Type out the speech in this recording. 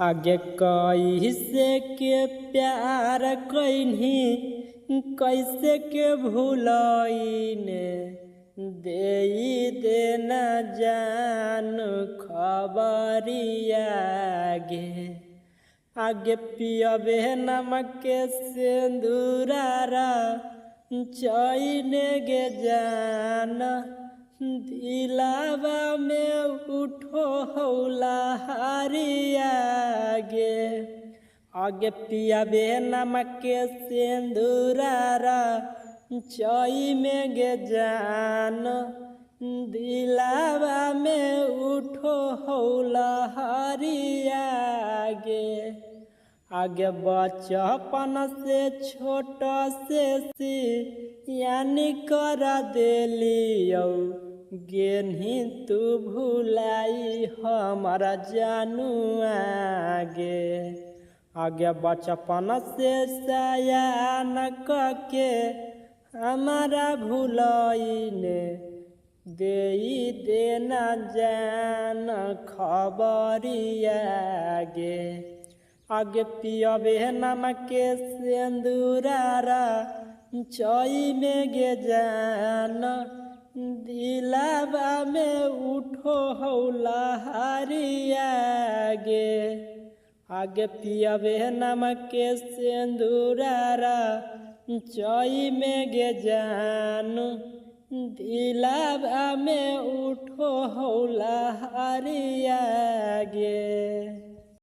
आगे कैसे के प्यार कैनी कैसे के भूलने दे देना जान खबरिया गे। आगे पियबे नमक के सिंदूरारा चैन गे जान दिलावा में उठो हौला हरिया गे। आगे पियाबे नमक के सिंदूरारा चई में गे जान दिलावा में उठो हौला हरिया गे। आगे बचपन से छोट से सी यानी कर देलियो गेन्ही तू भुलाई हमारा जानू आगे। आगे बचपन से सयान के हमारा भूलने दे देना जान खबरिया गे। आगे पियबे नमक के सिंदूरारा चई में गे जान दिलावा में उठो हौला हरिया गे। आगे पियबे नमक के सिंदूरारा चई में गे जान दिलावा में उठो हौला हरिया गे।